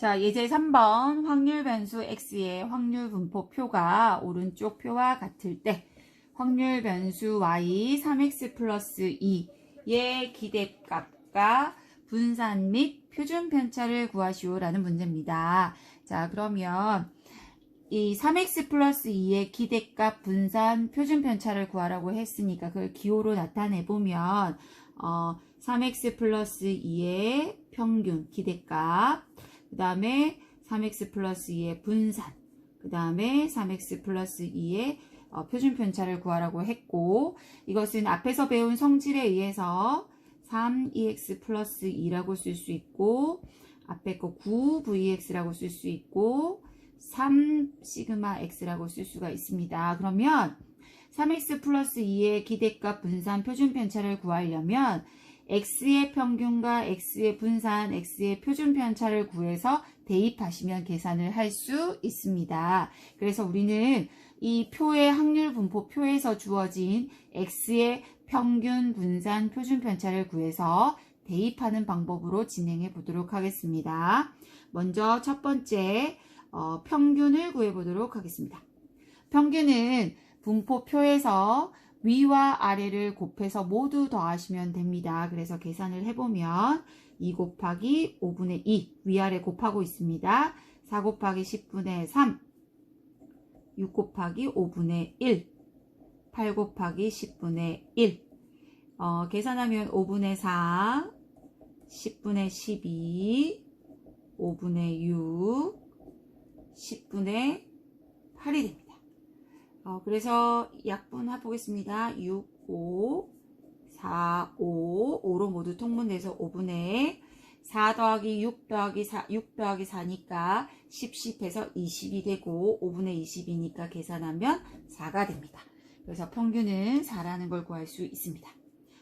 자, 예제 3번 확률 변수 x의 확률 분포 표가 오른쪽 표와 같을 때 확률 변수 y 3x 플러스 2의 기대값과 분산 및 표준 편차를 구하시오라는 문제입니다. 자, 그러면 이 3x 플러스 2의 기대값, 분산, 표준 편차를 구하라고 했으니까 그걸 기호로 나타내보면 3x 플러스 2의 평균 기대값, 그 다음에 3x 플러스 2의 분산, 그 다음에 3x 플러스 2의 표준 편차를 구하라고 했고, 이것은 앞에서 배운 성질에 의해서 3ex 플러스 2라고 쓸 수 있고, 앞에 거 9vx라고 쓸 수 있고, 3 시그마 x라고 쓸 수가 있습니다. 그러면 3x 플러스 2의 기대값, 분산, 표준 편차를 구하려면 x의 평균과 x의 분산, x의 표준 편차를 구해서 대입하시면 계산을 할 수 있습니다. 그래서 우리는 이 표의 확률 분포 표에서 주어진 x의 평균, 분산, 표준 편차를 구해서 대입하는 방법으로 진행해 보도록 하겠습니다. 먼저 첫 번째 평균을 구해 보도록 하겠습니다. 평균은 분포표에서 위와 아래를 곱해서 모두 더하시면 됩니다. 그래서 계산을 해보면 2 곱하기 5분의 2 위아래 곱하고 있습니다. 4 곱하기 10분의 3, 6 곱하기 5분의 1, 8 곱하기 10분의 1. 계산하면 5분의 4, 10분의 12, 5분의 6, 10분의 8이 됩니다. 그래서 약분 보겠습니다. 6, 5, 4, 5, 5로 모두 통분돼서 5분의 4 더하기 6 더하기 4, 6 더하기 4니까 10 해서 20이 되고 5분의 20이니까 계산하면 4가 됩니다. 그래서 평균은 4라는 걸 구할 수 있습니다.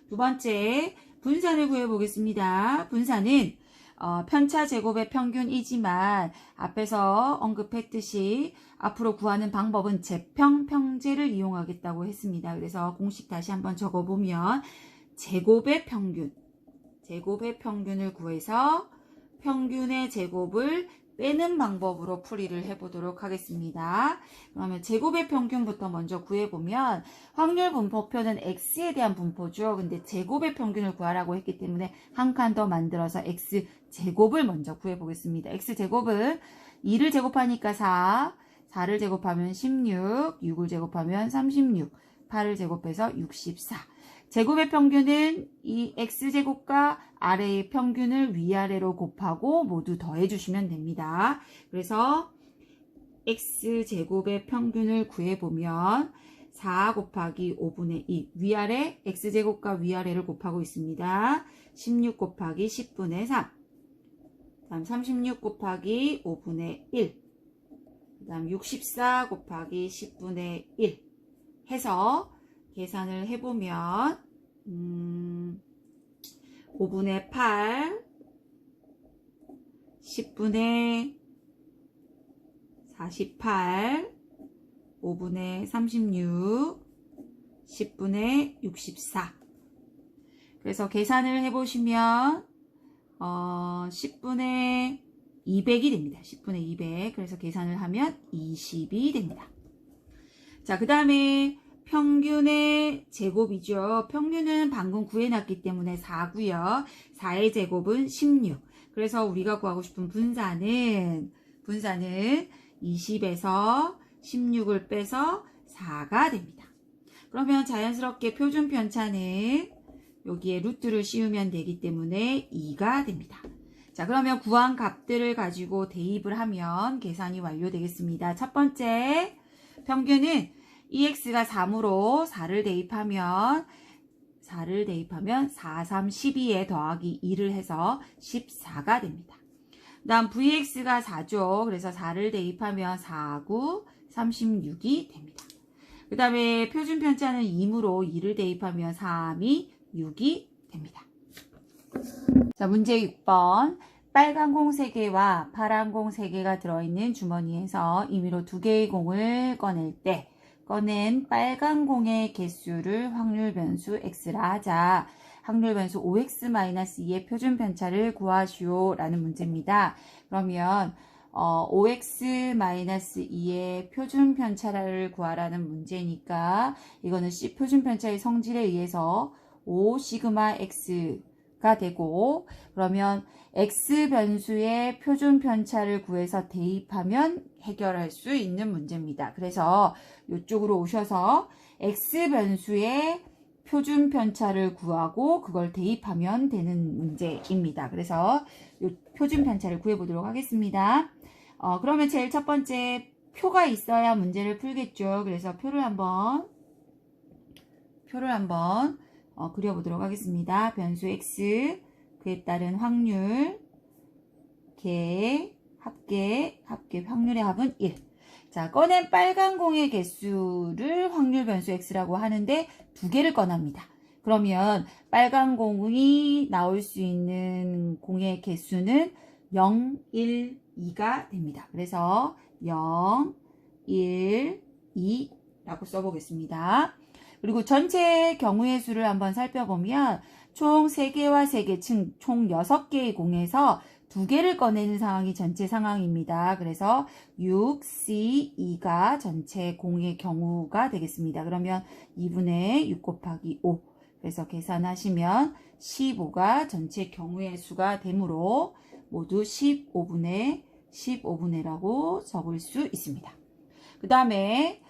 두 번째, 분산을 구해보겠습니다. 분산은 편차 제곱의 평균이지만 앞에서 언급했듯이 앞으로 구하는 방법은 제평, 평제를 이용하겠다고 했습니다. 그래서 공식 다시 한번 적어보면 제곱의 평균을 구해서 평균의 제곱을 빼는 방법으로 풀이를 해보도록 하겠습니다. 그러면 제곱의 평균부터 먼저 구해보면 확률 분포표는 x에 대한 분포죠. 근데 제곱의 평균을 구하라고 했기 때문에 한 칸 더 만들어서 x제곱을 먼저 구해보겠습니다. x제곱은 2를 제곱하니까 4, 4를 제곱하면 16, 6을 제곱하면 36, 8을 제곱해서 64. 제곱의 평균은 이 x제곱과 아래의 평균을 위아래로 곱하고 모두 더해주시면 됩니다. 그래서 x제곱의 평균을 구해보면 4 곱하기 5분의 2 위아래 x제곱과 위아래를 곱하고 있습니다. 16 곱하기 10분의 3, 그 다음 36 곱하기 5분의 1, 그 다음 64 곱하기 10분의 1 해서 계산을 해보면 5분의 8, 10분의 48, 5분의 36, 10분의 64. 그래서 계산을 해보시면 10분의 200이 됩니다. 10분의 200. 그래서 계산을 하면 20이 됩니다. 자, 그 다음에 평균의 제곱이죠. 평균은 방금 구해놨기 때문에 4고요. 4의 제곱은 16. 그래서 우리가 구하고 싶은 분산은 20에서 16을 빼서 4가 됩니다. 그러면 자연스럽게 표준 편차는 여기에 루트를 씌우면 되기 때문에 2가 됩니다. 자, 그러면 구한 값들을 가지고 대입을 하면 계산이 완료되겠습니다. 첫 번째, 평균은 EX가 3으로 4를 대입하면 4, 3, 12에 더하기 2를 해서 14가 됩니다. 그 다음 VX가 4죠. 그래서 4를 대입하면 4, 9, 36이 됩니다. 그 다음에 표준 편차는 2이므로 2를 대입하면 3이 6이 됩니다. 자, 문제 6번. 빨간 공 3개와 파란 공 3개가 들어있는 주머니에서 임의로 2개의 공을 꺼낼 때 꺼낸 빨간 공의 개수를 확률 변수 x라 하자. 확률 변수 5x-2의 표준 편차를 구하시오 라는 문제입니다. 그러면 5x-2의 표준 편차를 구하라는 문제니까 이거는 C 표준 편차의 성질에 의해서 5σx가 되고, 그러면 x 변수의 표준 편차를 구해서 대입하면 해결할 수 있는 문제입니다. 그래서 이쪽으로 오셔서 x 변수의 표준 편차를 구하고 그걸 대입하면 되는 문제입니다. 그래서 이 표준 편차를 구해보도록 하겠습니다. 그러면 제일 첫 번째 표가 있어야 문제를 풀겠죠. 그래서 표를 한번 그려보도록 하겠습니다. 변수 x, 그에 따른 확률, 합계, 확률의 합은 1. 자, 꺼낸 빨간 공의 개수를 확률 변수 x라고 하는데 두 개를 꺼냅니다. 그러면 빨간 공이 나올 수 있는 공의 개수는 0, 1, 2가 됩니다. 그래서 0, 1, 2라고 써보겠습니다. 그리고 전체 경우의 수를 한번 살펴보면 총 3개와 3개, 총 6개의 공에서 2개를 꺼내는 상황이 전체 상황입니다. 그래서 6, C, 2가 전체 공의 경우가 되겠습니다. 그러면 2분의 6 곱하기 5. 그래서 계산하시면 15가 전체 경우의 수가 되므로 모두 15분의라고 적을 수 있습니다. 그 다음에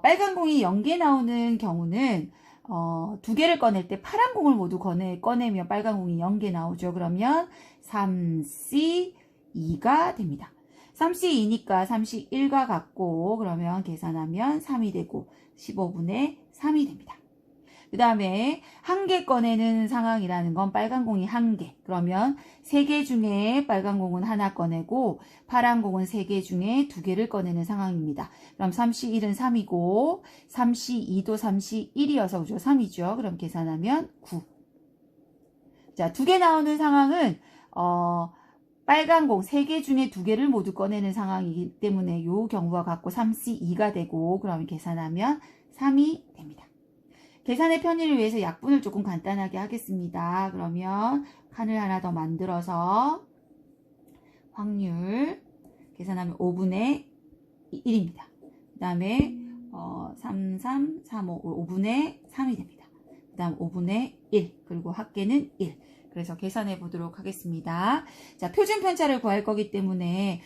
빨간 공이 0개 나오는 경우는 2개를 꺼낼 때 파란 공을 모두 꺼내면 빨간 공이 0개 나오죠. 그러면 3C2가 됩니다. 3C2니까 3C1과 같고, 그러면 계산하면 3이 되고 15분의 3이 됩니다. 그 다음에 1개 꺼내는 상황이라는 건 빨간 공이 1개. 그러면 3개 중에 빨간 공은 하나 꺼내고 파란 공은 3개 중에 2개를 꺼내는 상황입니다. 그럼 3C1은 3이고 3C2도 3C1이어서 그죠? 3이죠. 그럼 계산하면 9. 자, 2개 나오는 상황은 빨간 공 3개 중에 2개를 모두 꺼내는 상황이기 때문에 이 경우와 같고 3C2가 되고, 그러면 계산하면 3이 됩니다. 계산의 편의를 위해서 약분을 조금 간단하게 하겠습니다. 그러면 칸을 하나 더 만들어서 확률 계산하면 5분의 1입니다. 그 다음에 3, 3, 3, 5, 5분의 3이 됩니다. 그 다음 5분의 1, 그리고 합계는 1. 그래서 계산해 보도록 하겠습니다. 자, 표준 편차를 구할 거기 때문에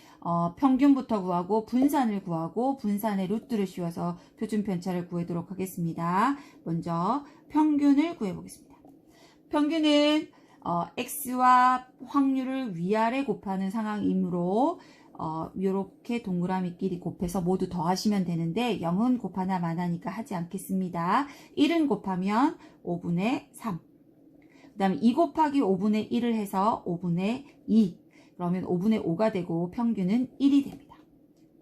평균부터 구하고 분산을 구하고 분산의 루트를 씌워서 표준 편차를 구하도록 하겠습니다. 먼저 평균을 구해 보겠습니다. 평균은 x와 확률을 위아래 곱하는 상황이므로 이렇게 동그라미끼리 곱해서 모두 더하시면 되는데 0은 곱하나 마나니까 하지 않겠습니다. 1은 곱하면 5분의 3. 그 다음에 2 곱하기 5분의 1을 해서 5분의 2. 그러면 5분의 5가 되고 평균은 1이 됩니다.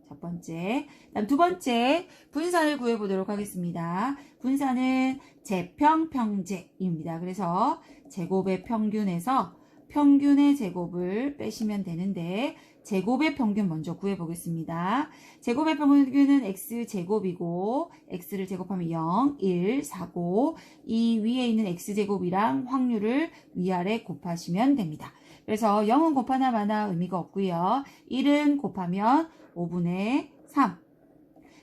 첫 번째. 다음 두 번째, 분산을 구해보도록 하겠습니다. 분산은 제평, 평제입니다. 그래서 제곱의 평균에서 평균의 제곱을 빼시면 되는데 제곱의 평균 먼저 구해보겠습니다. 제곱의 평균은 x제곱이고 x를 제곱하면 0, 1, 4고 이 위에 있는 x제곱이랑 확률을 위아래 곱하시면 됩니다. 그래서 0은 곱하나 마나 의미가 없고요. 1은 곱하면 5분의 3.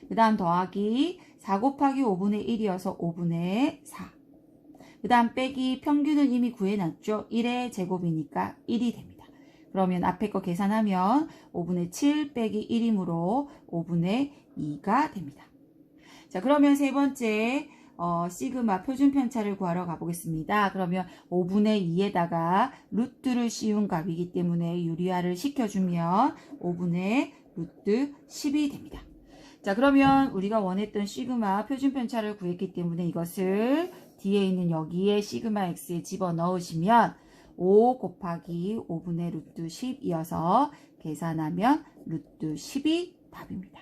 그 다음 더하기 4 곱하기 5분의 1이어서 5분의 4. 그 다음 빼기 평균은 이미 구해놨죠. 1의 제곱이니까 1이 됩니다. 그러면 앞에 거 계산하면 5분의 7 빼기 1이므로 5분의 2가 됩니다. 자, 그러면 세 번째 시그마 표준 편차를 구하러 가보겠습니다. 그러면 5분의 2에다가 루트를 씌운 값이기 때문에 유리화를 시켜주면 5분의 루트 10이 됩니다. 자, 그러면 우리가 원했던 시그마 표준 편차를 구했기 때문에 이것을 뒤에 있는 여기에 시그마 x에 집어넣으시면 5 곱하기 5분의 루트 10이어서 계산하면 루트 10이 답입니다.